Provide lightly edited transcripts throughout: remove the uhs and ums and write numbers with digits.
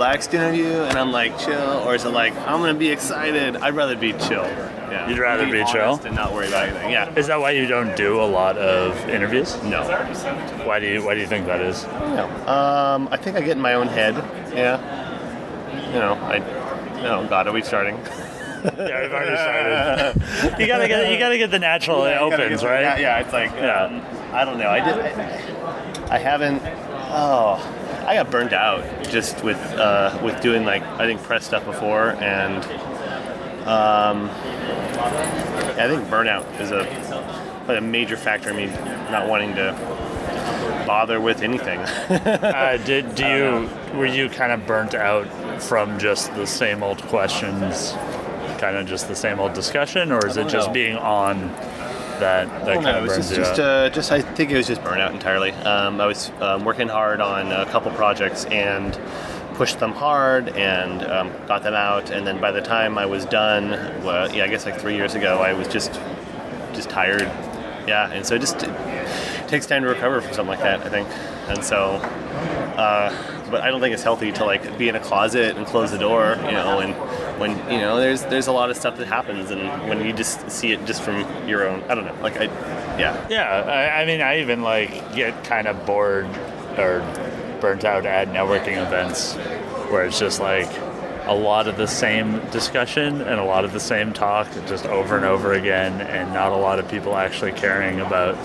relaxed interview and I'm like chill, or is it like I'm gonna be excited? I'd rather be chill. Yeah. You'd rather be chill and not worry about anything. Yeah. Is that why you don't do a lot of interviews? No. Why do you think that is? No. I think I get in my own head. Yeah. God, are we starting? Yeah, we've already started. You gotta get the natural opens, right? Yeah, it's like I don't know. I haven't. I got burned out just with doing like I think press stuff before, and I think burnout is a major factor in me not wanting to bother with anything. Were you kind of burnt out from just the same old questions, kind of just the same old discussion, or is it just being on that kind of burns you out? I think it was just burnout entirely. I was working hard on a couple projects and pushed them hard and got them out, and then by the time I was done, I guess like 3 years ago, I was just tired. Yeah, and so it takes time to recover from something like that, I think. And so, but I don't think it's healthy to like be in a closet and close the door, and when there's a lot of stuff that happens, and when you just see it just from your own, I don't know, like I mean, I even like get kind of bored or burnt out at networking events where it's just like a lot of the same discussion and a lot of the same talk just over and over again, and not a lot of people actually caring about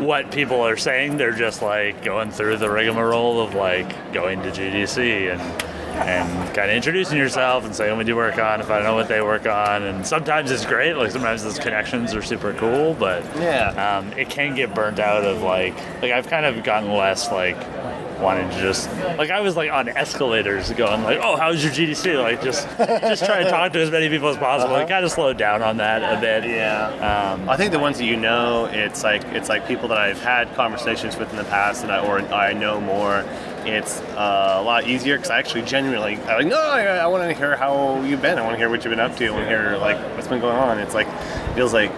what people are saying. They're just like going through the rigmarole of like going to GDC and kind of introducing yourself and saying what do you work on if I don't know what they work on. And sometimes it's great, like sometimes those connections are super cool, but it can get burnt out of like I've kind of gotten less like wanting to just like I was like on escalators going like, oh, how's your GDC? Like just try to talk to as many people as possible. I kind of slowed down on that a bit. Yeah. I think the ones that it's like people that I've had conversations with in the past and I know more. It's a lot easier because I actually genuinely I want to hear how you've been. I want to hear what you've been up to. I want to hear like what's been going on. It's like feels like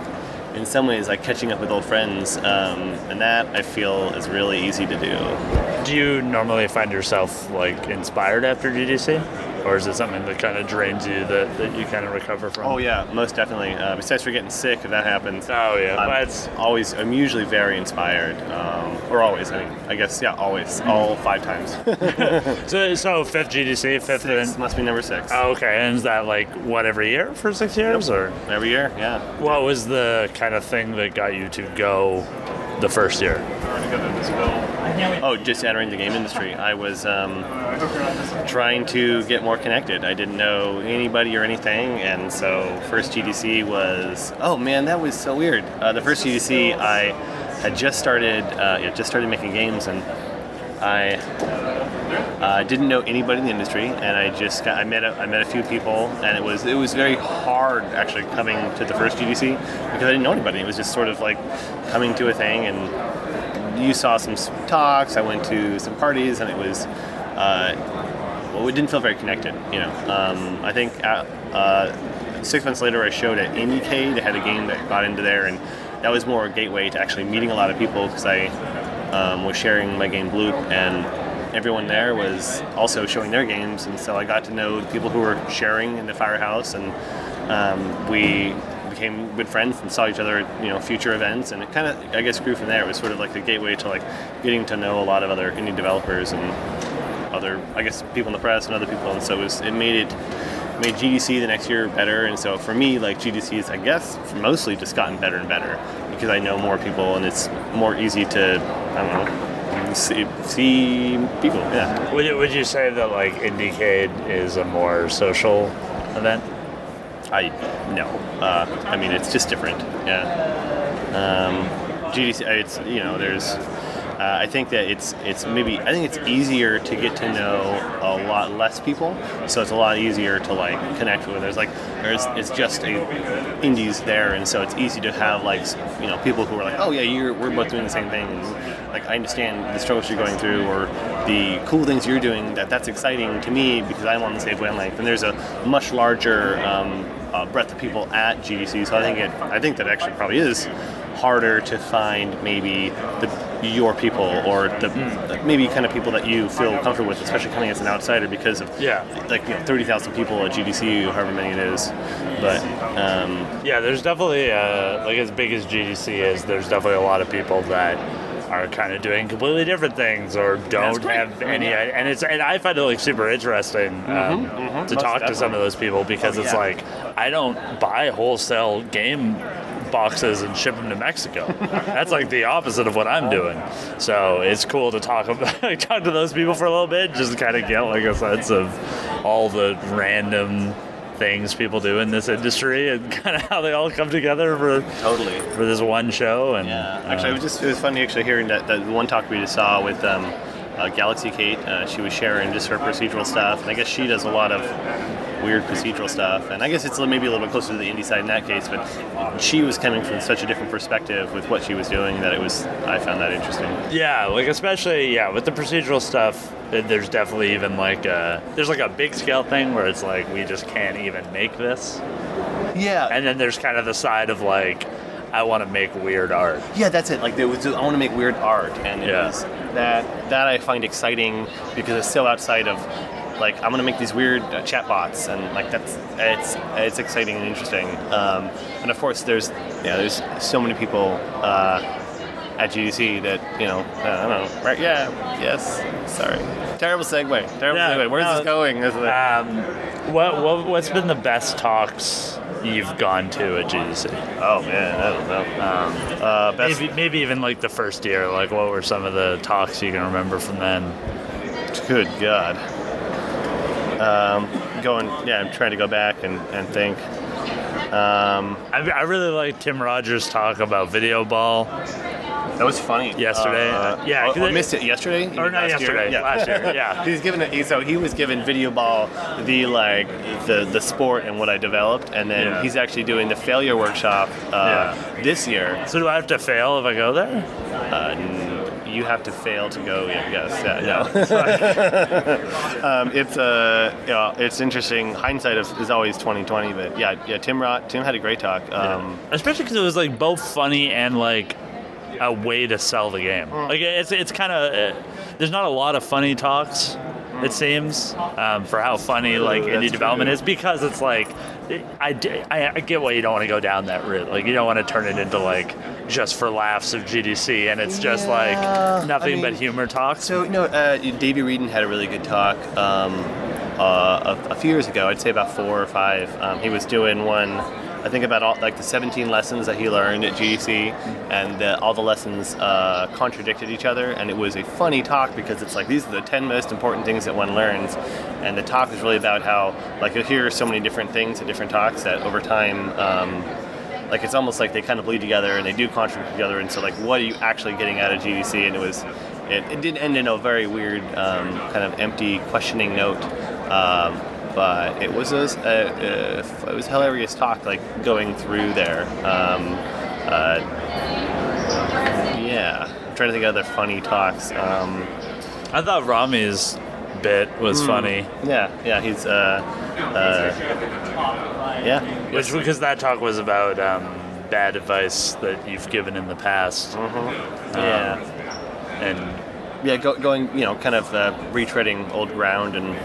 in some ways like catching up with old friends, and that I feel is really easy to do. Do you normally find yourself like inspired after GDC? Or is it something that kind of drains you that you kind of recover from? Oh yeah, most definitely. Besides for getting sick, if that happens. Oh yeah, I'm usually very inspired. Or always. I mean, I guess always, all 5 times. so fifth GDC, fifth. Six, must be number 6. Oh, okay, and is that like what every year for 6 years or every year? Yeah. What was the kind of thing that got you to go the first year? Oh, just entering the game industry. I was trying to get more connected. I didn't know anybody or anything, and so first GDC was, oh man, that was so weird. The first GDC, I had just started making games, and I didn't know anybody in the industry, and I met a few people, and it was very hard actually coming to the first GDC because I didn't know anybody. It was just sort of like coming to a thing, and you saw some talks. I went to some parties, and it was it didn't feel very connected. I think 6 months later, I showed at IndieCade. They had a game that got into there, and that was more a gateway to actually meeting a lot of people because I was sharing my game Bloop, and everyone there was also showing their games, and so I got to know the people who were sharing in the Firehouse, and we became good friends and saw each other at future events, and it kind of I guess grew from there. It was sort of like a gateway to like getting to know a lot of other indie developers and other people in the press and other people, and so it made GDC the next year better. And so for me, like GDC is I guess mostly just gotten better and better because I know more people and it's more easy to see people. Yeah. Would you say that like IndieCade is a more social event? No. I mean, it's just different. Yeah. GDC, it's there's. I think that it's easier to get to know a lot less people, so it's a lot easier to like connect with. It's just indies there, and so it's easy to have like people who are like, oh yeah, we're both doing the same thing, and like I understand the struggles you're going through or the cool things you're doing. That's exciting to me because I'm on the same wavelength, and there's a much larger breadth of people at GDC. So I think that actually probably is harder to find maybe your people, or maybe kind of people that you feel comfortable with, especially coming as an outsider because of 30,000 people at GDC, however many it is. But there's definitely like as big as GDC is, there's definitely a lot of people that are kind of doing completely different things or don't have any, and I find it like super interesting to talk to some of those people because it's like I don't buy wholesale game boxes and ship them to Mexico. That's like the opposite of what I'm doing. So it's cool to talk to those people for a little bit, just to kind of get like a sense of all the random things people do in this industry and kind of how they all come together for this one show. And actually, it was funny actually hearing that one talk we just saw with Galaxy Kate. She was sharing just her procedural stuff, and I guess she does a lot of weird procedural stuff, and I guess it's maybe a little bit closer to the indie side in that case, but she was coming from such a different perspective with what she was doing that I found that interesting. Yeah, like especially with the procedural stuff, there's definitely even like there's like a big scale thing where it's like we just can't even make this. Yeah. And then there's kind of the side of like I want to make weird art. Yeah, that's it. Like I want to make weird art, and it was that I find exciting because it's so outside of like I'm gonna make these weird chatbots, and like it's exciting and interesting. And of course, there's so many people at GDC that I don't know. Right? Yeah. Yes. Sorry. Terrible segue. Where's this going? What's been the best talks you've gone to at GDC? Oh man, I don't know. Maybe even like the first year. Like, what were some of the talks you can remember from then? Good God. I'm trying to go back and think. I really liked Tim Rogers' talk about video ball. That was funny. Yesterday. I missed it yesterday? Or not yesterday, last year, yeah. He was given video ball, the sport and what I developed, and then he's actually doing the failure workshop this year. So do I have to fail if I go there? You have to fail to go. Yes. It's interesting. Hindsight is always 20/20, but Tim had a great talk. Especially because it was like both funny and like a way to sell the game. Like it's kind of there's not a lot of funny talks. It seems for how funny like indie development is, because it's like I get why you don't want to go down that route. Like you don't want to turn it into like just for laughs of GDC, and it's just like nothing but humor talks. So Davey Reedon had a really good talk a few years ago. I'd say about 4 or 5. He was doing one, I think, about all like the 17 lessons that he learned at GDC, and all the lessons contradicted each other, and it was a funny talk because it's like these are the 10 most important things that one learns, and the talk was really about how like you'll hear so many different things at different talks that over time like it's almost like they kind of bleed together and they do contradict together, and so like what are you actually getting out of GDC? And it did end in a very weird kind of empty questioning note. But it was a hilarious talk, like going through there. I'm trying to think of other funny talks. I thought Rami's bit was funny. Yeah, he's because that talk was about bad advice that you've given in the past. Going kind of retreading old ground, and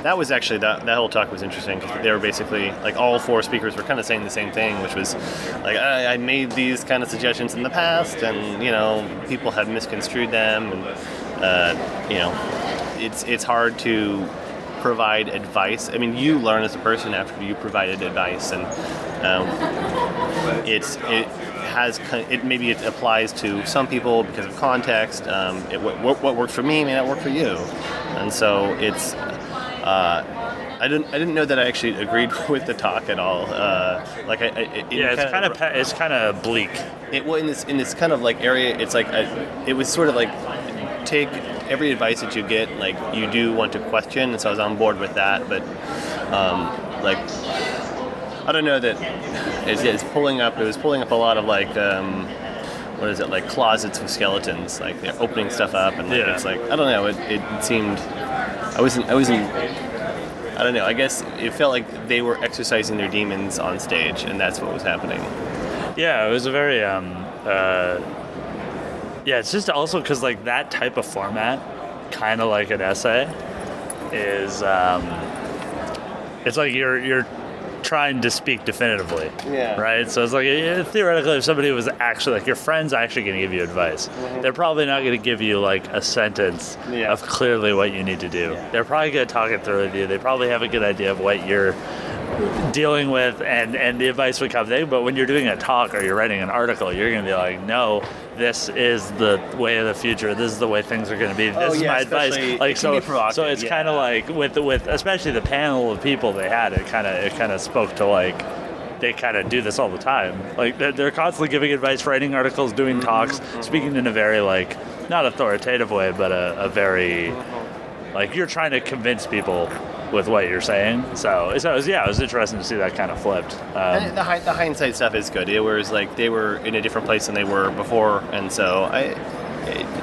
that was actually that whole talk was interesting because they were basically like all 4 speakers were kind of saying the same thing, which was like I made these kind of suggestions in the past, and people have misconstrued them, and it's hard to provide advice. I mean, you learn as a person after you provided advice, and maybe it applies to some people because of context. What worked for me may not work for you, and so it's. I didn't know that I actually agreed with the talk at all. It's kind of bleak. In this kind of like area, it's like it was sort of like take every advice that you get, like you do want to question, and so I was on board with that. But like I don't know that it's pulling up. It was pulling up a lot of like. What is it, like closets with skeletons, like they're opening stuff up, and like, it's like I don't know, it seemed I wasn't I don't know, I guess it felt like they were exercising their demons on stage, and that's what was happening. Yeah, it was a very Yeah, it's just also because like that type of format, kind of like an essay, is it's like you're trying to speak definitively, right? So it's like theoretically, if somebody was actually like your friend's actually going to give you advice, they're probably not going to give you like a sentence of clearly what you need to do. They're probably going to talk it through with you. They probably have a good idea of what you're dealing with, and the advice would come there. But when you're doing a talk or you're writing an article, you're going to be like, no, this is the way of the future. This is the way things are going to be. This is my advice. Like so it's kind of like with especially the panel of people they had. It kind of spoke to like they kind of do this all the time. Like they're constantly giving advice, writing articles, doing talks, speaking in a very like not authoritative way, but a very like you're trying to convince people with what you're saying. So it was interesting to see that kind of flipped. And the hindsight stuff is good. It was like they were in a different place than they were before, and so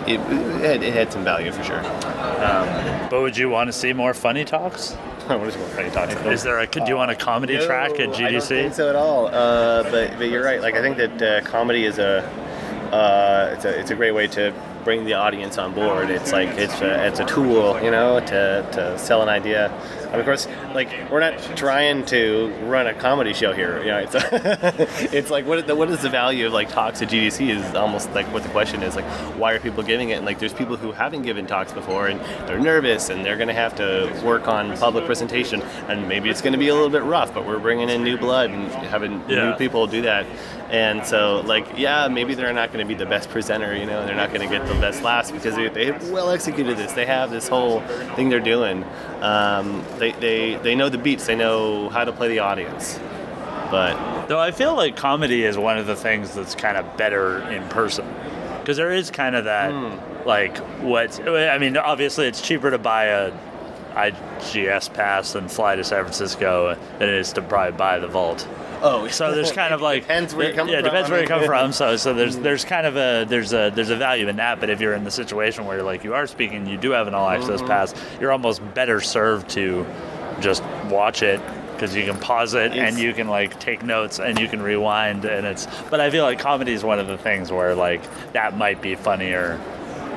it had some value for sure. But would you want to see more funny talks? What is more funny talks? Is there do you want a comedy track at GDC? I don't think so at all. But you're right. Like I think that comedy is it's a great way to bring the audience on board. It's like it's a tool, to sell an idea. And of course, like we're not trying to run a comedy show here. It's it's like what is the value of like talks at GDC is almost like what the question is, like why are people giving it? And like there's people who haven't given talks before and they're nervous and they're going to have to work on public presentation and maybe it's going to be a little bit rough, but we're bringing in new blood and having new people do that. And so, like, maybe they're not going to be the best presenter, they're not going to get the best laughs because they well executed this. They have this whole thing they're doing. They know the beats. They know how to play the audience. But though I feel like comedy is one of the things that's kind of better in person because there is kind of that, obviously it's cheaper to buy a IGS pass and fly to San Francisco than it is to probably buy the vault. Oh, so there's kind of like depends where you come from. Yeah, depends where you come from. So there's kind of there's a value in that. But if you're in the situation where like you are speaking, you do have an all access pass, you're almost better served to just watch it because you can pause it and you can like take notes and you can rewind But I feel like comedy is one of the things where like that might be funnier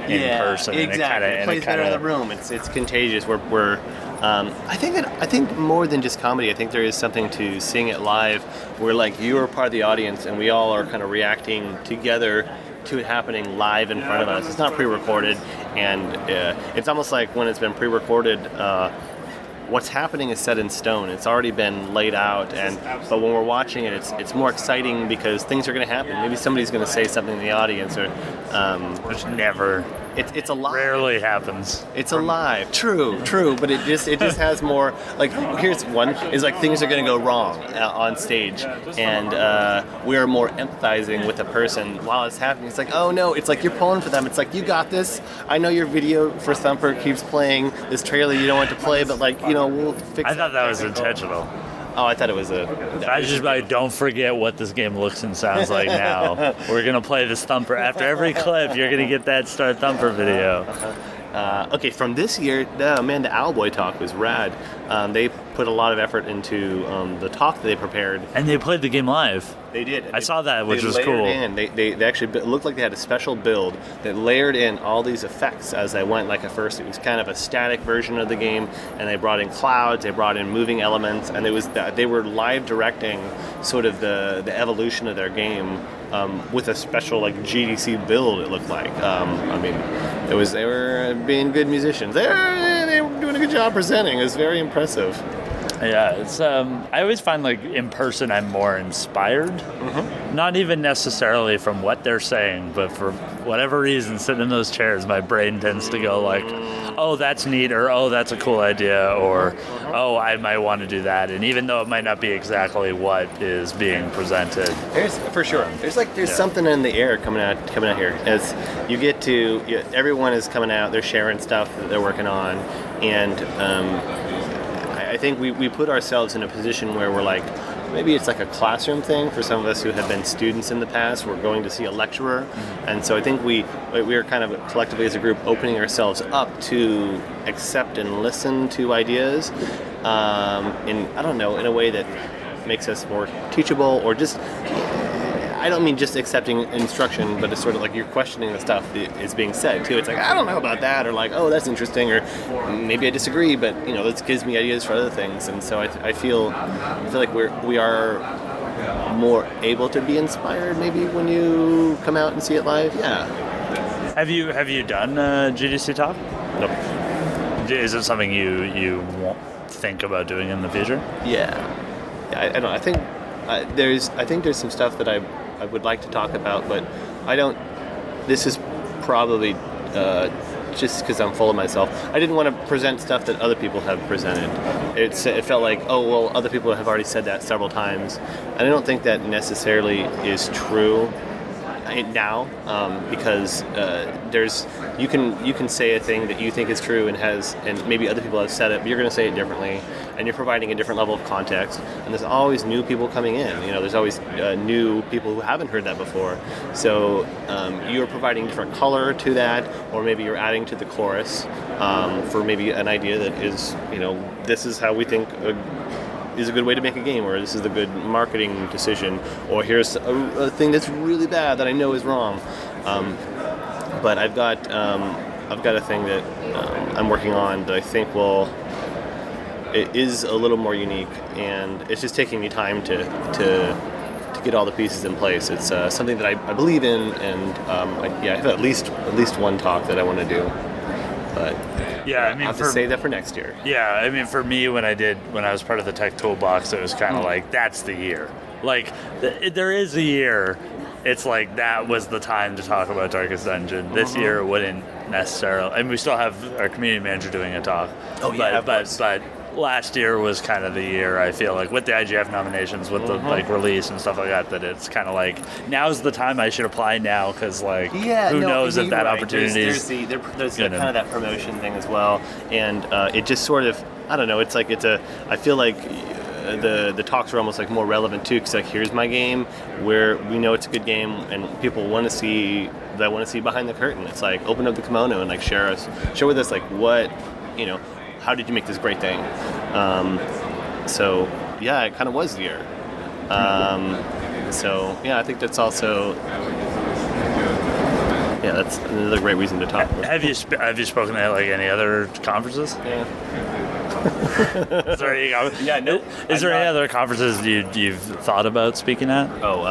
in person. Exactly. It plays better in the room. It's contagious. I think more than just comedy, I think there is something to seeing it live where like you are part of the audience and we all are kind of reacting together to it happening live in front of us. It's not pre-recorded, and it's almost like when it's been pre-recorded, what's happening is set in stone. It's already been laid out, but when we're watching it, it's more exciting because things are going to happen. Maybe somebody's going to say something in the audience, or which never. It's alive. Rarely happens. It's alive. True. But it just has more. Like here's one is like things are going to go wrong on stage, and we are more empathizing with the person while it's happening. It's like, oh no, it's like you're pulling for them. It's like you got this. I know your video for Thumper keeps playing this trailer you don't want to play, but like we'll fix. I thought that was intentional. Oh, I thought it was I just like, don't forget what this game looks and sounds like now. We're going to play this Thumper. After every clip, you're going to get that Start Thumper video. Okay, from this year, the Owlboy talk was rad. They put a lot of effort into the talk that they prepared. And they played the game live. They did. I saw that, which was cool. They actually looked like they had a special build that layered in all these effects as they went. Like at first, it was kind of a static version of the game, and they brought in clouds, they brought in moving elements, and they were live directing sort of the evolution of their game with a special like GDC build. It looked like. They were being good musicians. They were doing a good job presenting. It was very impressive. Yeah, it's I always find like in person I'm more inspired. Not even necessarily from what they're saying, but for whatever reason, sitting in those chairs, my brain tends to go like, oh, that's neat, or oh, that's a cool idea, or oh, I might want to do that. And even though it might not be exactly what is being presented, there's for sure. There's something in the air coming out here as you get to everyone is coming out. They're sharing stuff that they're working on, and I think we put ourselves in a position where we're like, maybe it's like a classroom thing for some of us who have been students in the past. We're going to see a lecturer, and so I think we are kind of collectively as a group opening ourselves up to accept and listen to ideas, in a way that makes us more teachable, or just. I don't mean just accepting instruction, but it's sort of like you're questioning the stuff that is being said too. It's like, I don't know about that, or like, oh, that's interesting, or maybe I disagree, but this gives me ideas for other things. And so I feel like we are more able to be inspired maybe when you come out and see it live. Yeah. Have you done GDC Talk? Nope. Is it something you won't think about doing in the future? Yeah. I don't know. I think there's some stuff that I would like to talk about, but I don't. This is probably just because I'm full of myself. I didn't want to present stuff that other people have presented. It felt like, oh well, other people have already said that several times, and I don't think that necessarily is true now, because you can say a thing that you think is true and maybe other people have said it, but you're going to say it differently, and you're providing a different level of context. And there's always new people coming in. There's always new people who haven't heard that before. So you're providing different color to that, or maybe you're adding to the chorus for maybe an idea that is, this is how we think is a good way to make a game, or this is the good marketing decision, or here's a thing that's really bad that I know is wrong. But I've got a thing that I'm working on that I think it is a little more unique, and it's just taking me time to get all the pieces in place. It's something that I believe in, and I have at least one talk that I want to do. But yeah, I'll have to save that for next year. Yeah, I mean, for me, when I was part of the Tech Toolbox, it was kind of like, that's the year. Like, there is a year. It's like, that was the time to talk about Darkest Dungeon. This year wouldn't necessarily. I mean, we still have our community manager doing a talk. Oh, yeah, but last year was kind of the year, I feel like, with the IGF nominations, with the like release and stuff like that it's kind of like, now's the time I should apply now, because who knows if that opportunity is there's kind of that promotion thing as well, and it just sort of, I don't know, it's like I feel like the talks are almost like more relevant too, because like, here's my game where we know it's a good game and people want to see behind the curtain. It's like, open up the kimono and like share with us like what, how did you make this great thing? So yeah, it kind of was the year. So yeah, I think that's also, yeah, that's another great reason to talk. Have you spoken at like any other conferences? Yeah. Is there any other conferences you've thought about speaking at? Oh,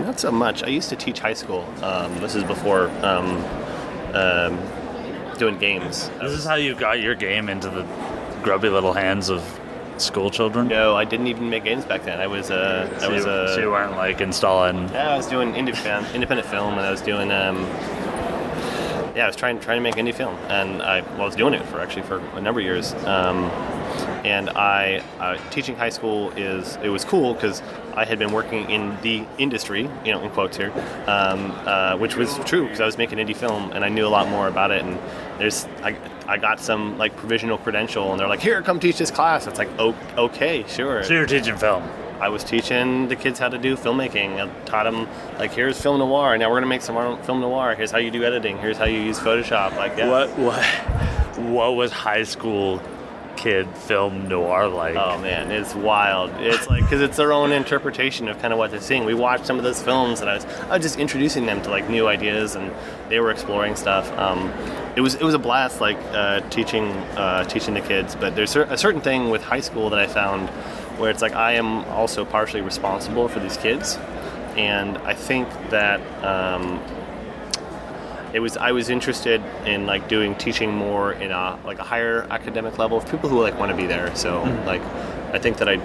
not so much. I used to teach high school. This is before doing games. This is how you got your game into the grubby little hands of school children? No, I didn't even make games back then. So you weren't like installing. Yeah, I was doing independent film, and I was doing I was trying to make indie film, and I was doing it for a number of years. And teaching high school was cool because I had been working in the industry, in quotes here, which was true because I was making indie film and I knew a lot more about it. And I got some like provisional credential, and they're like, "Here, come teach this class." It's like, "Oh, okay, sure." So you were teaching film. I was teaching the kids how to do filmmaking. I taught them, like, here's film noir. Now we're going to make some film noir. Here's how you do editing. Here's how you use Photoshop. Like, yeah. What was high school kid film noir like? Oh, man, it's wild. It's like, because it's their own interpretation of kind of what they're seeing. We watched some of those films, and I was just introducing them to, like, new ideas, and they were exploring stuff. It was a blast, like, teaching the kids. But there's a certain thing with high school that I found where it's like I am also partially responsible for these kids, and I think that I was interested in like teaching more in a higher academic level of people who like want to be there. So like I think that I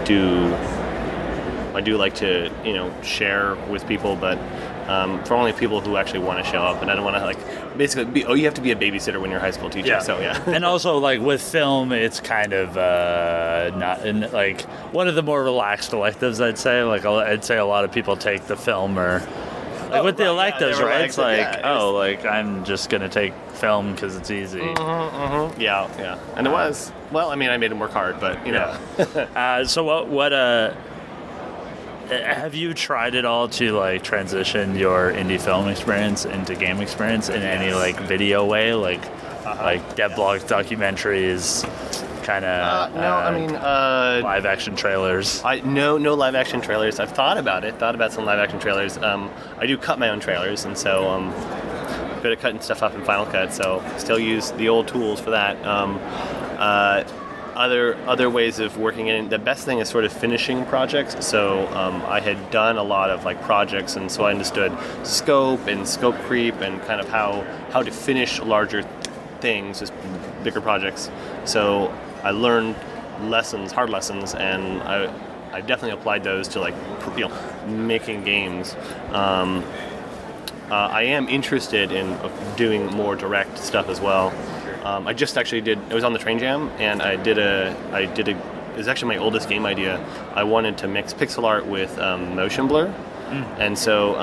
do like to share with people, but for only people who actually want to show up, and I don't want to like basically you have to be a babysitter when you're a high school teacher. Yeah. So yeah. And also like with film, it's kind of not in like one of the more relaxed electives. I'd say a lot of people take the film or like with the electives, right? It's like like I'm just gonna take film because it's easy. Yeah. And it was. Well, I mean, I made him work hard, but you know. So what have you tried at all to like transition your indie film experience into game experience in any like video way, like devlogs, documentaries, kind of No, I mean, live action trailers? no live-action trailers. I've thought about some live-action trailers. I do cut my own trailers, and so good at cutting stuff up in Final Cut, so still use the old tools for that. Other ways of working in it, the best thing is sort of finishing projects. So I had done a lot of like projects, and so I understood scope and scope creep and kind of how to finish larger things, just bigger projects. So I learned hard lessons, and I definitely applied those to like making games. I am interested in doing more direct stuff as well. I just actually I was on the Train Jam, and it was actually my oldest game idea. I wanted to mix pixel art with motion blur, and so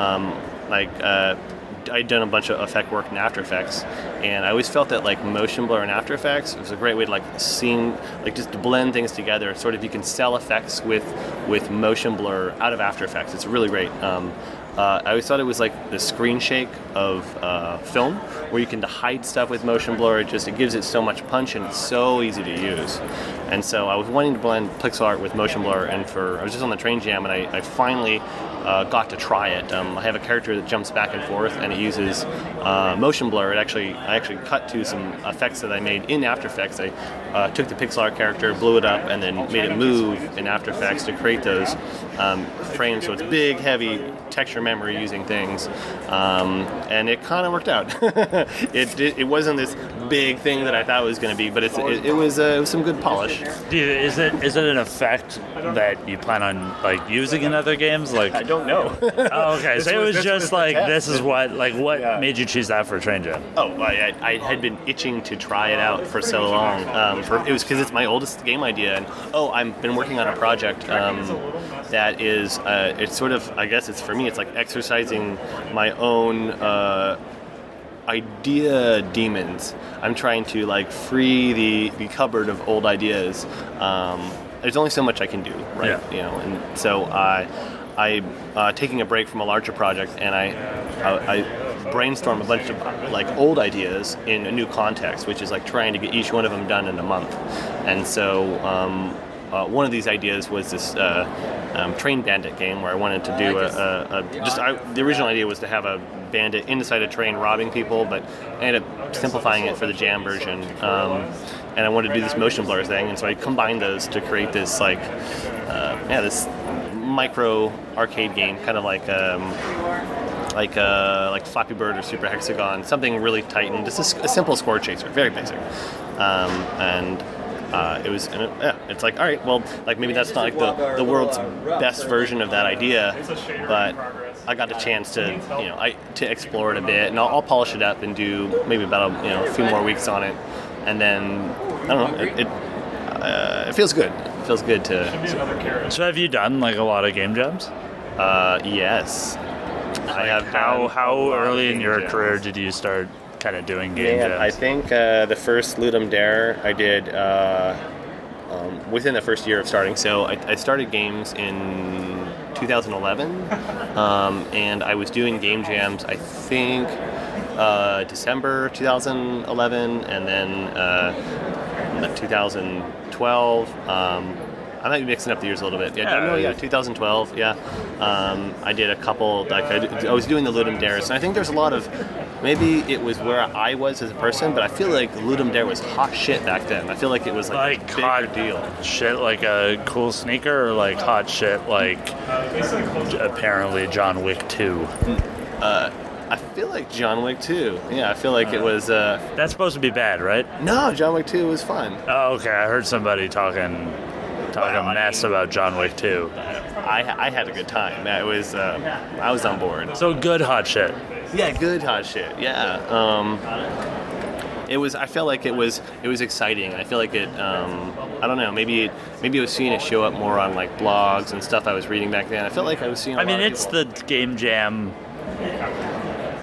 I'd done a bunch of effect work in After Effects, and I always felt that like motion blur in After Effects was a great way to just to blend things together. Sort of you can sell effects with motion blur out of After Effects. It's really great. I always thought it was like the screen shake of film, where you can hide stuff with motion blur. It gives it so much punch, and it's so easy to use. And so I was wanting to blend pixel art with motion blur, and I was just on the Train Jam, and I finally got to try it. I have a character that jumps back and forth, and it uses motion blur. I actually cut to some effects that I made in After Effects. I took the pixel art character, blew it up, and then made it move in After Effects to create those frames. So it's big, heavy texture memory using things, and it kind of worked out. It wasn't this big thing that I thought it was going to be, but it was some good polish. Is it an effect that you plan on like using in other games? Like I don't know. Oh, okay. So it was just like this is what made you choose that for Train Jam? Oh, I had been itching to try it out for so long. It was because it's my oldest game idea, and I've been working on a project that is it's sort of, I guess it's for me, it's like exercising my own idea demons. I'm trying to like free the cupboard of old ideas. There's only so much I can do, right? Yeah. And so I taking a break from a larger project, and I brainstorm a bunch of like old ideas in a new context, which is like trying to get each one of them done in a month. And so one of these ideas was this train bandit game, where I wanted to do the original idea was to have a bandit inside a train robbing people, but I ended up simplifying it for the Jam version, and I wanted to do this motion blur thing, and so I combined those to create this this micro arcade game, kind of like Flappy Bird or Super Hexagon, something really tight and just a simple score chaser, very basic, and it's like, all right, well, like maybe that's not like the world's best version of that idea, but I got a chance to to explore it a bit, and I'll polish it up and do maybe about a few more weeks on it, and then I don't know, it feels good. It feels good to. So have you done like a lot of game jams? Yes, I have. How early in your career did you start kind of doing game jams? I think the first Ludum Dare I did within the first year of starting. So I started games in 2011, and I was doing game jams, I think, December 2011, and then 2012. I might be mixing up the years a little bit. 2012. Yeah, I did a couple. Like I was doing the Ludum Dares, and I think there's a lot of. Maybe it was where I was as a person, but I feel like Ludum Dare was hot shit back then. I feel like it was like a bigger hot deal. Shit, like a cool sneaker, or like hot shit, like apparently John Wick 2. I feel like John Wick 2. Yeah, I feel like it was. That's supposed to be bad, right? No, John Wick 2 was fun. Oh, okay. I heard somebody talking mess about John Wick 2. I had a good time. I was on board. So good hot shit. Yeah, good hot shit. Yeah. It was. I felt like it was exciting. I feel like it. I don't know. Maybe I was seeing it show up more on like blogs and stuff I was reading back then. I felt like I was seeing. It's the game jam.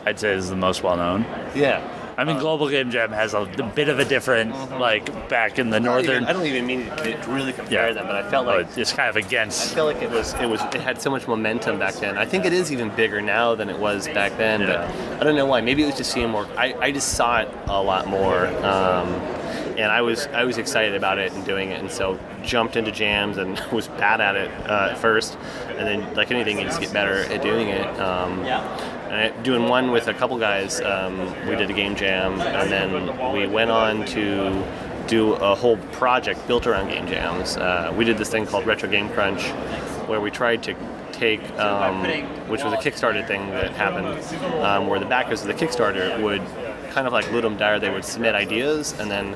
I'd say is the most well known. Yeah. I mean, Global Game Jam has a bit of a different, like, back in the northern. I don't even mean to really compare them, but I felt like it's kind of against. I feel like it had so much momentum back then. I think it is even bigger now than it was back then, but I don't know why. Maybe it was just seeing more. I just saw it a lot more, and I was excited about it and doing it, and so jumped into jams and was bad at it at first, and then like anything, you just get better at doing it. Doing one with a couple guys, we did a game jam, and then we went on to do a whole project built around game jams. We did this thing called Retro Game Crunch, where we tried to take, which was a Kickstarter thing that happened, where the backers of the Kickstarter would, kind of like Ludum Dare, they would submit ideas, and then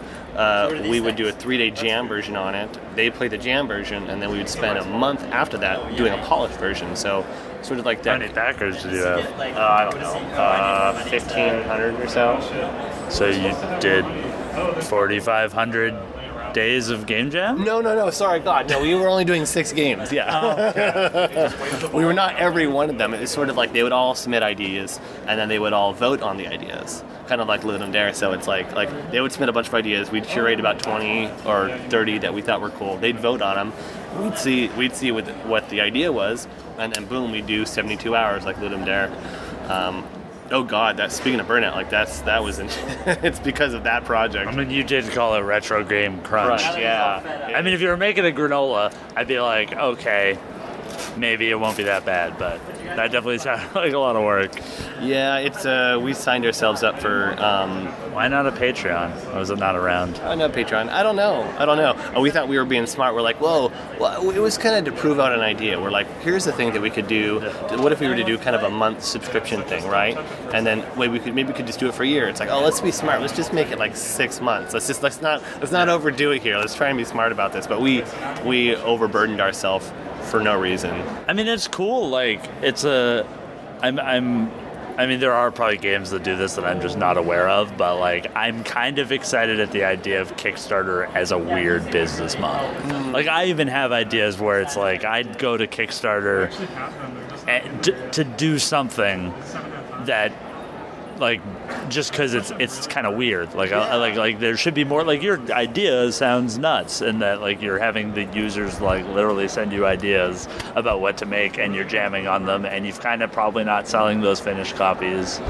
we would do a 3-day jam version on it. They'd play the jam version, and then we would spend a month after that doing a polished version. So sort of like that. How many backers did you have? I don't know, 1,500 or so. So you did 4,500 days of game jam? No, sorry, God, no, we were only doing 6 games, yeah. Oh, okay. We were not every one of them. It was sort of like they would all submit ideas, and then they would all vote on the ideas, kind of like Ludum Dare. So it's like they would submit a bunch of ideas. We'd curate about 20 or 30 that we thought were cool. They'd vote on them. We'd see what the idea was, and then boom, we'd do 72 hours like Ludum Dare. Oh God! Speaking of burnout, that was it's because of that project. I mean, you did call it Retro Game Crunch. Yeah. I mean, if you were making a granola, I'd be like, okay, maybe it won't be that bad, but that definitely sounded like a lot of work. Yeah, it's we signed ourselves up for. Why not a Patreon? Or was it not around? Not Patreon. I don't know. We thought we were being smart. We're like, whoa. Well, it was kind of to prove out an idea. We're like, here's the thing that we could do. What if we were to do kind of a month subscription thing, right? And then maybe we could just do it for a year. It's like, oh, let's be smart. Let's just make it like 6 months. Let's not overdo it here. Let's try and be smart about this. But we overburdened ourselves for no reason. I mean, it's cool. Like, it's I mean, there are probably games that do this that I'm just not aware of, but like, I'm kind of excited at the idea of Kickstarter as a weird business model. Like, I even have ideas where it's like, I'd go to Kickstarter to do something that, like, just because it's kind of weird. Like, like there should be more. Like, your idea sounds nuts, and that like you're having the users like literally send you ideas about what to make, and you're jamming on them, and you've kind of probably not selling those finished copies.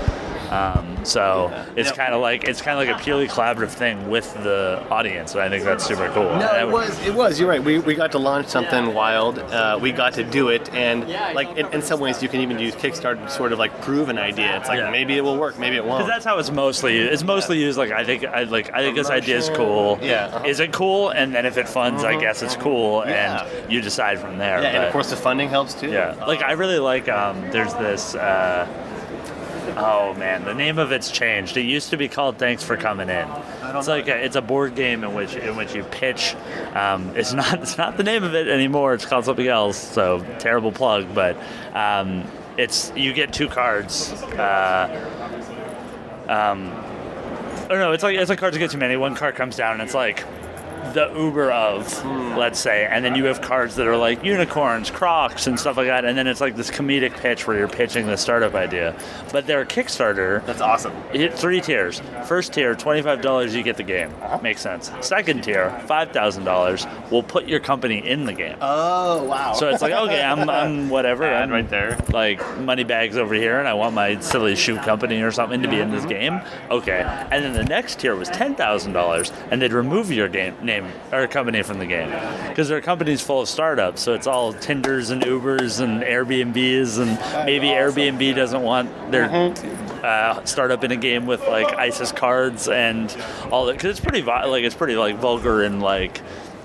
So it's kind of like a purely collaborative thing with the audience, and I think that's super cool. No, it was. You're right. We got to launch something wild. We got to do it, and like in some ways, you can even use Kickstarter to sort of like prove an idea. It's like maybe it will work, maybe it won't. Because that's how it's mostly used. It's mostly used like I think this idea is cool. Yeah. Is it cool? And then if it funds, I guess it's cool, and you decide from there. Yeah, and of course the funding helps too. Yeah. Like, I really like. There's this. Oh man, the name of it's changed. It used to be called Thanks for Coming In. It's a board game in which you pitch. It's not the name of it anymore. It's called something else. So terrible plug, but you get 2 cards. It's like cards that get too many. One card comes down and it's like the Uber of, let's say, and then you have cards that are like unicorns, crocs, and stuff like that, and then it's like this comedic pitch where you're pitching the startup idea. But they're a Kickstarter. That's awesome. You hit 3 tiers. First tier, $25, you get the game. Makes sense. Second tier, $5,000. We'll put your company in the game. Oh, wow. So it's like, okay, I'm whatever. I'm right there. Like, money bags over here, and I want my silly shoe company or something to be in this game. Okay. And then the next tier was $10,000, and they'd remove your name or company from the game, because their company's full of startups, so it's all Tinders and Ubers and Airbnbs, and maybe Airbnb doesn't want their startup in a game with like ISIS cards and all that, because it's pretty vulgar and like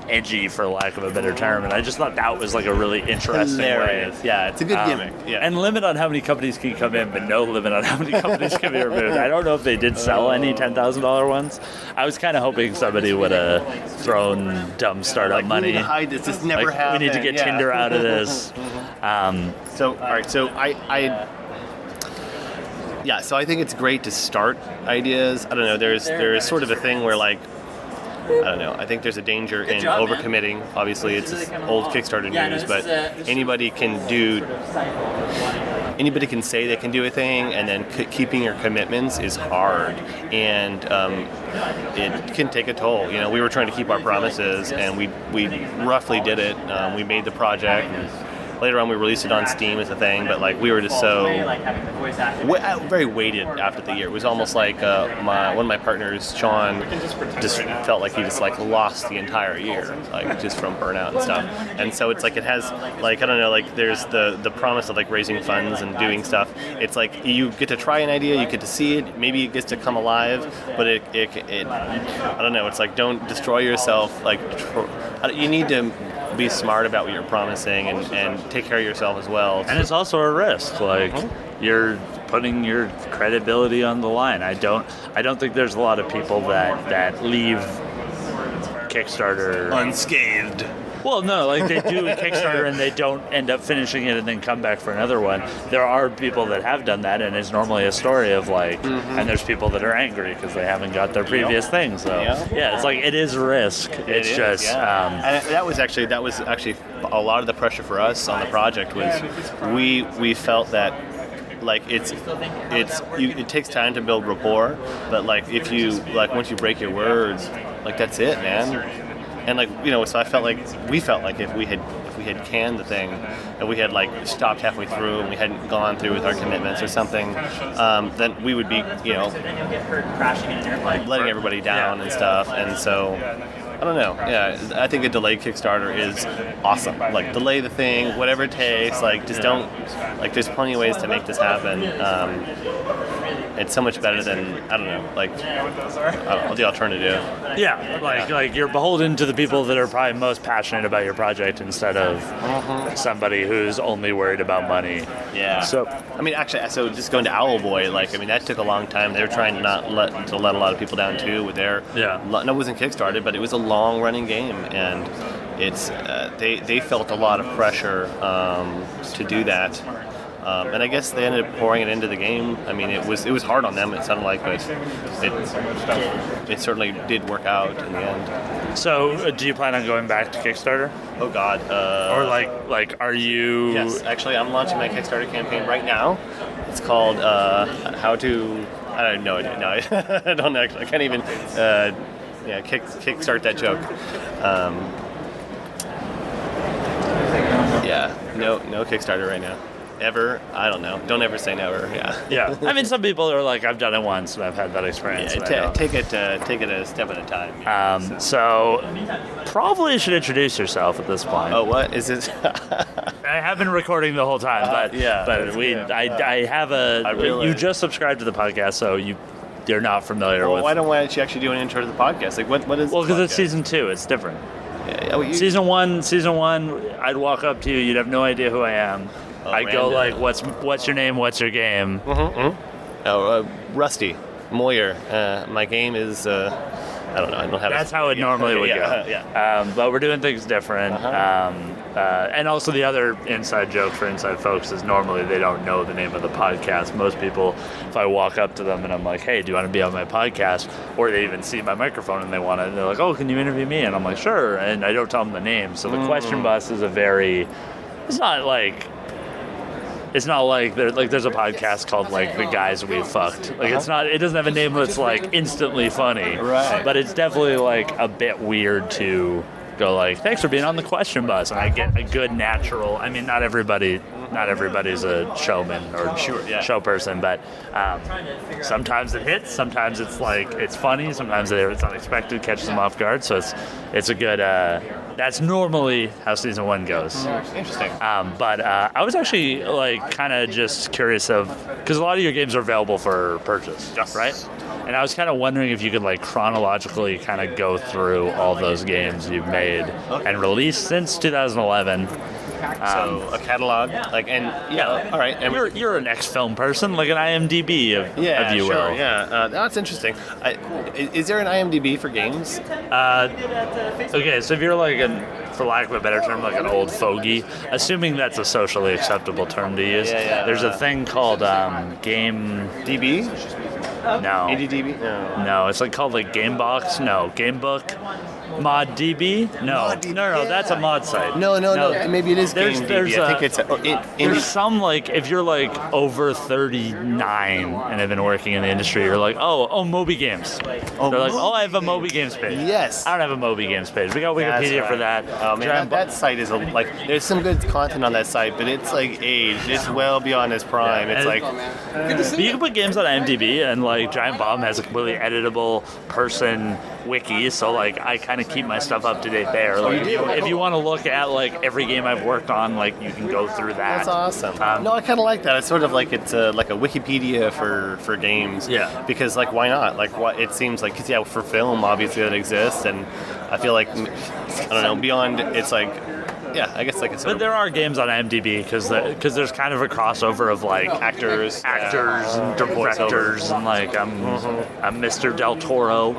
edgy, for lack of a better term, and I just thought that was like a really interesting Hilarious. way. Yeah, it's a good gimmick. Yeah. And limit on how many companies can come in, but no limit on how many companies can be removed. I don't know if they did sell any $10,000 ones. I was kind of hoping somebody would have thrown dumb startup money. We need to hide this. This never happened. We need to get Tinder out of this. So I think it's great to start ideas. I don't know. There's sort of a thing where like, I don't know. I think there's a danger in overcommitting. Obviously, it's old Kickstarter news, but anybody can say they can do a thing, and then keeping your commitments is hard, and it can take a toll. You know, we were trying to keep our promises, and we roughly did it. We made the project. And later on we released it on Steam as a thing, but like we were just so very weighted after the year. It was almost like one of my partners, Sean, just felt like he just like lost the entire year, like just from burnout and stuff. And so it's like it has like, I don't know, like there's the promise of like raising funds and doing stuff. It's like you get to try an idea, you get to see it, maybe it gets to come alive, but it I don't know, it's like don't destroy yourself. Like you need to be smart about what you're promising and take care of yourself as well. And it's also a risk. Like you're putting your credibility on the line. I don't think there's a lot of people that leave Kickstarter unscathed. Well, no, like they do a Kickstarter and they don't end up finishing it and then come back for another one. There are people that have done that, and it's normally a story of like, and there's people that are angry because they haven't got their previous thing. So yeah, it's like it is a risk. It's just and that was actually a lot of the pressure for us on the project was we felt that like it takes time to build rapport, but like if you like once you break your words, like that's it, man. And like so we felt like if we had canned the thing, and we had like stopped halfway through and we hadn't gone through with our commitments or something, then we would be letting everybody down and stuff. And so I don't know. Yeah, I think a delayed Kickstarter is awesome. Like delay the thing, whatever it takes. Like just don't. Like there's plenty of ways to make this happen. It's so much better than I don't know, like the alternative. Yeah, like you're beholden to the people that are probably most passionate about your project instead of somebody who's only worried about money. Yeah. So I mean, actually, so just going to Owlboy, like I mean, that took a long time. They were trying to not let a lot of people down too with their. Yeah. No, it wasn't Kickstarted, but it was a long running game, and it's they felt a lot of pressure to do that. And I guess they ended up pouring it into the game. I mean, it was hard on them. It sounded like, but it certainly did work out in the end. So, do you plan on going back to Kickstarter? Oh God! Or like, are you? Yes, actually, I'm launching my Kickstarter campaign right now. It's called How to. I don't know. No, I don't actually. I can't even. Kickstart that joke. No Kickstarter right now. Ever? I don't know. Don't ever say never. Yeah. Yeah. I mean, some people are like, I've done it once and I've had that experience. Yeah, take it a step at a time. So, probably should introduce yourself at this point. Oh, what is this? I have been recording the whole time, but I have you just subscribed to the podcast, so you're not familiar with. Why don't you actually do an intro to the podcast? Like, what is? Well, because it's season 2. It's different. Yeah, Season one, I'd walk up to you. You'd have no idea who I am. I'd go like, "What's your name? What's your game?" Oh, Rusty, Moyher. My game is. I don't know. I don't have. That's how it normally would go. Yeah. But we're doing things different. And also the other inside joke for inside folks is normally they don't know the name of the podcast. Most people, if I walk up to them and I'm like, "Hey, do you want to be on my podcast?" Or they even see my microphone and they want it, and they're like, "Oh, can you interview me?" And I'm like, "Sure." And I don't tell them the name. So the question bus is it's not like there's a podcast called like The Guys We Fucked. Like it doesn't have a name that's like instantly funny. Right. But it's definitely like a bit weird to go like, "Thanks for being on the question bus," and I get a good natural. I mean, not everybody's a showman or show person, but sometimes it hits. Sometimes it's like it's funny. Sometimes it's unexpected, catches them off guard. So it's a good. That's normally how season 1 goes. Interesting. But I was actually like kind of just curious because a lot of your games are available for purchase, right? And I was kind of wondering if you could like chronologically kind of go through all those games you've made and released since 2011. So a catalog, like, and all right. And you're an ex-film person, like an IMDb of you sure, will. Yeah, that's interesting. Is there an IMDb for games? Okay, so if you're like for lack of a better term, like an old fogey, assuming that's a socially acceptable term to use, there's a thing called Game DB. No. ADDB? No. No, it's like called like Gamebox. No, Gamebook. ModDB? No. ModDB, No, that's a mod site. No. Maybe it is There's- GameDB. there's I a- think it's There's some like if you're like over 39 and have been working in the industry, you're like, oh, Moby Games. Oh, They're like, Moby I have a Moby Games page. Yes. I don't have a Moby Games page. We got That's Wikipedia for right. that. Oh man, Giant that site is like there's some good content on that site, but it's like aged. It's well beyond its prime. Yeah, It's and- like But you can put games on IMDb, and like Giant Bomb has a completely editable person wiki, so like I kind of keep my stuff up to date there. Like if you want to look at like every game I've worked on, like you can go through that. that's awesome. Um, I kind of like that. It's sort of like it's like a Wikipedia for games. Yeah. Because like why not? Like what it seems like, 'cause, yeah, for film obviously that exists, and I feel like I don't know beyond it's like. Yeah, I guess like it's But there are games on IMDb because there's kind of a crossover of like actors and directors and like I'm Mr. Del Toro.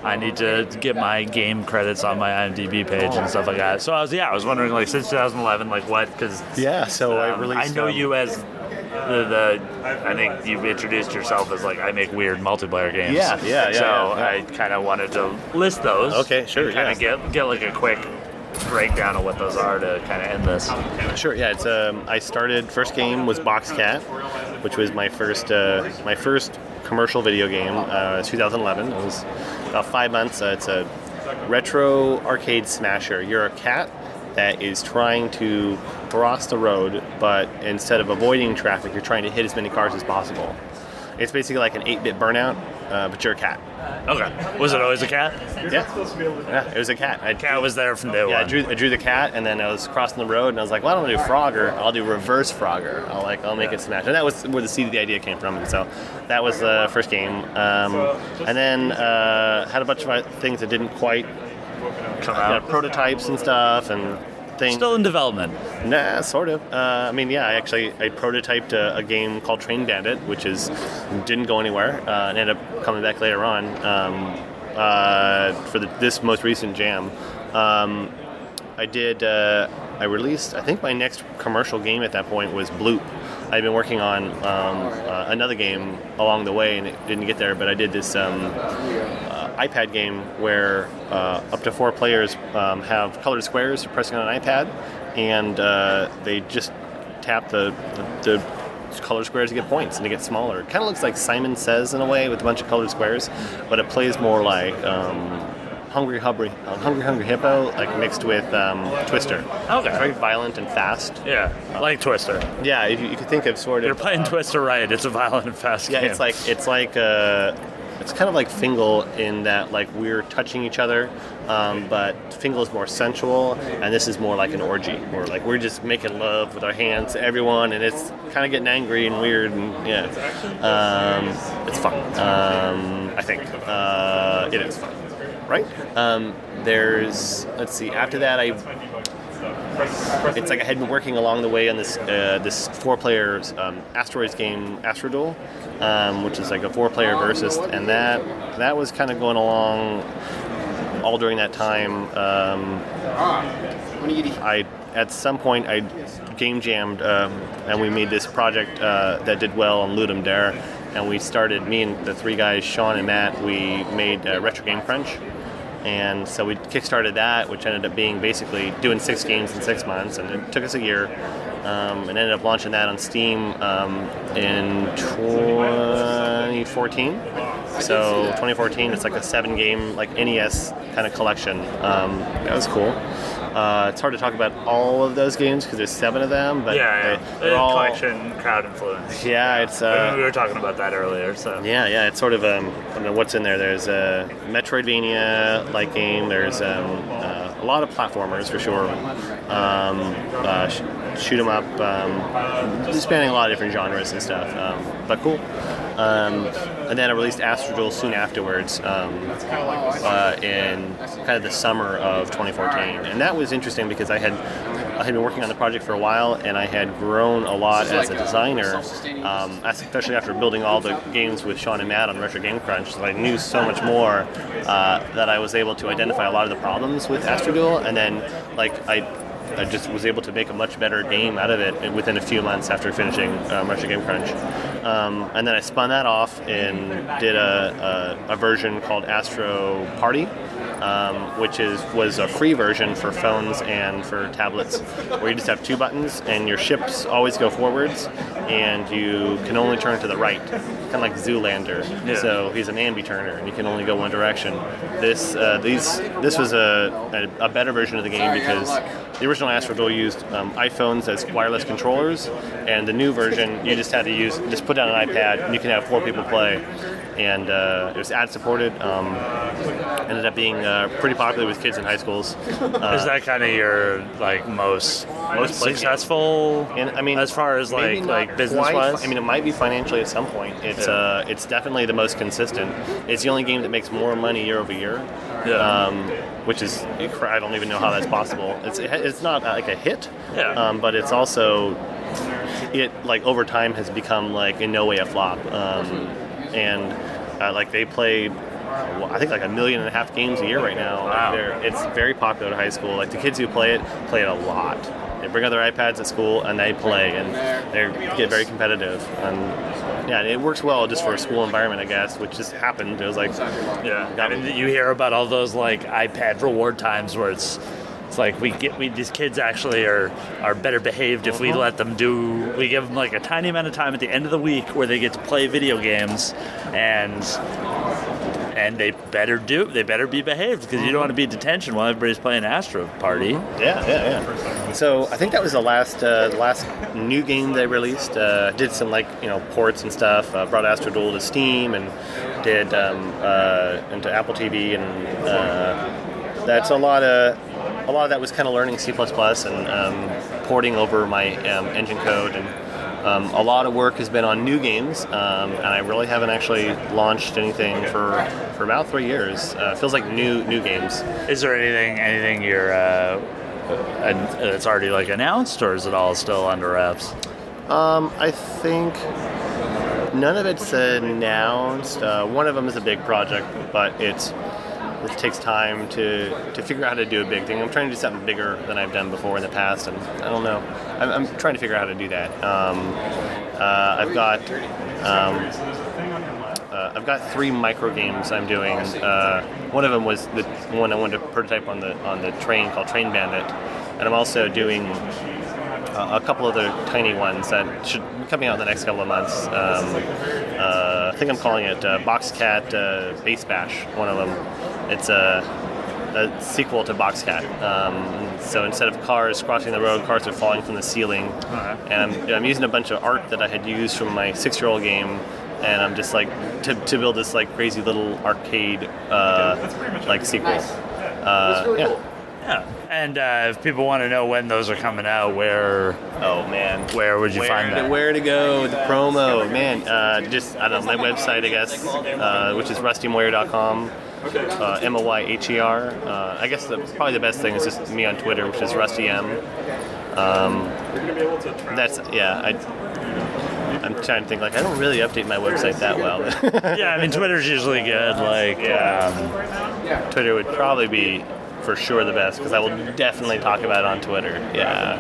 I need to get my game credits on my IMDb page and stuff like that. So I was wondering like since 2011 like what because Yeah, so I released. I know you as the I think you've introduced yourself as like I make weird multiplayer games. Yeah. So yeah. I kind of wanted to list those. Okay, sure, Kind of get like a quick breakdown of what those are to kind of end this. Sure, yeah. It's I started first game was Box Cat, which was my first commercial video game. 2011. It was about 5 months. It's a retro arcade smasher. You're a cat that is trying to cross the road, but instead of avoiding traffic, you're trying to hit as many cars as possible. It's basically like an 8-bit Burnout, but you're a cat. Okay. Was it always a cat? Yeah, it was a cat. Cat was there from day Yeah, one. I drew the cat, and then I was crossing the road, and I was like, well, I don't want to do Frogger. I'll do Reverse Frogger. I'll make it smash. And that was where the seed of the idea came from. And so that was the first game. And then had a bunch of things that didn't quite Come yeah, out. prototypes and stuff and things. Still in development. Nah, sort of. I prototyped a game called Train Bandit, which didn't go anywhere, and ended up coming back later on for this most recent jam. I released, I think my next commercial game at that point was Bloop. I'd been working on another game along the way, and it didn't get there, but I did this iPad game where up to 4 players have colored squares pressing on an iPad, and they just tap the color squares to get points and to get smaller. It kind of looks like Simon Says in a way with a bunch of colored squares, but it plays more like Hungry Hippo, like mixed with Twister. Okay. It's very violent and fast. Yeah, like Twister. Yeah, you could think of sort You're of. playing Twister right. It's a violent and fast Yeah, game. it's kind of like Fingal in that like we're touching each other, but Fingal is more sensual, and this is more like an orgy, where like we're just making love with our hands to everyone, and it's kind of getting angry and weird, and yeah, it's fun. I think it is fun, right? Let's see. After that, it's like I had been working along the way on this 4-player asteroids game, Astroduel, which is like a 4-player versus, and that was kind of going along all during that time. At some point I game jammed, and we made this project that did well on Ludum Dare, and we started, me and the 3 guys, Sean and Matt, we made Retro Game Crunch. And so we kickstarted that, which ended up being basically doing 6 games in 6 months, and it took us a year, and ended up launching that on Steam in 2014. So 2014, it's like a 7-game like NES kind of collection. That was cool. It's hard to talk about all of those games because there's 7 of them, but they're all collection, crowd influence. Yeah, it's. We were talking about that earlier, so. Yeah, it's sort of I don't know what's in there. There's a Metroidvania-like game. There's a lot of platformers for sure. Shoot 'em up, spanning a lot of different genres and stuff. But cool. And then I released Astroduel soon afterwards, in kind of the summer of 2014, and that was interesting because I had been working on the project for a while, and I had grown a lot as a designer, especially after building all the games with Sean and Matt on Retro Game Crunch. So I knew so much more that I was able to identify a lot of the problems with Astroduel, and then like I I just was able to make a much better game out of it within a few months after finishing Russian Game Crunch. And then I spun that off and did a version called Astro Party, which was a free version for phones and for tablets, where you just have 2 buttons and your ships always go forwards, and you can only turn to the right, kind of like Zoolander. Yeah. So he's an ambi-turner, and you can only go one direction. This was a better version of the game because the original Astro Duel used iPhones as wireless controllers, and the new version you just had to just put down an iPad and you can have 4 people play. And it was ad supported. Ended up being pretty popular with kids in high schools. Is that kind of your like most successful? And I mean, as far as like business wise, I mean, it might be financially at some point. It's definitely the most consistent. It's the only game that makes more money year over year. Yeah. Which is, I don't even know how that's possible. It's not like a hit. Yeah. But it's also, it like over time has become like in no way a flop. And like they play, I think like 1.5 million games a year right now. Wow. It's very popular in high school. Like the kids who play it a lot. They bring out their iPads at school and they play, and they get very competitive. And yeah, it works well just for a school environment, I guess, which just happened. It was like, I mean, you hear about all those like iPad reward times where it's like these kids actually are better behaved if we let them we give them like a tiny amount of time at the end of the week where they get to play video games, and they better be behaved, because you don't want to be in detention while everybody's playing Astro Party. Yeah. So I think that was the last new game they released. Did some ports and stuff. Brought Astro Duel to Steam and did into Apple TV, and that's a lot of that was kind of learning C++ and porting over my engine code, and a lot of work has been on new games, and I really haven't actually launched anything for about 3 years. Feels like new games. Is there anything you're that's already like announced, or is it all still under wraps? I think none of it's announced. One of them is a big project, but it takes time to figure out how to do a big thing. I'm trying to do something bigger than I've done before in the past, and I don't know. I'm trying to figure out how to do that. I've got 3 micro games I'm doing. One of them was the one I wanted to prototype on the train, called Train Bandit, and I'm also doing a couple other tiny ones that should be coming out in the next couple of months. I think I'm calling it Boxcat Base Bash, one of them. It's a sequel to Boxcat. So instead of cars crossing the road, cars are falling from the ceiling. And I'm using a bunch of art that I had used from my 6-year-old game, and I'm just like to build this like crazy little arcade sequel. Yeah. And if people want to know when those are coming out, where would you find that? Where to go? The promo, man. Just I don't know, my website, I guess, which is rustymoyher.com. Moyher. I guess probably the best thing is just me on Twitter, which is rustym. I'm trying to think, I don't really update my website that well. Yeah, I mean, Twitter's usually good. Twitter would probably be for sure the best, because I will definitely talk about it on Twitter. Yeah.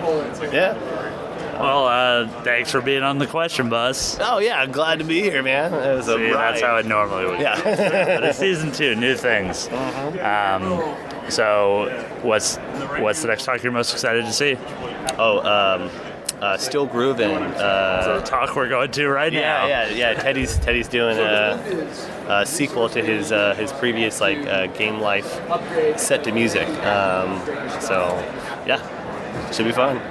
Well, thanks for being on the Question Bus. Oh yeah, I'm glad to be here, man. It was a ride. That's how it normally would. Yeah. But it's season 2, new things. So, what's the next talk you're most excited to see? Still Groovin'. The talk we're going to right now. Yeah. Teddy's doing a sequel to his previous game life set to music. So yeah, should be fun.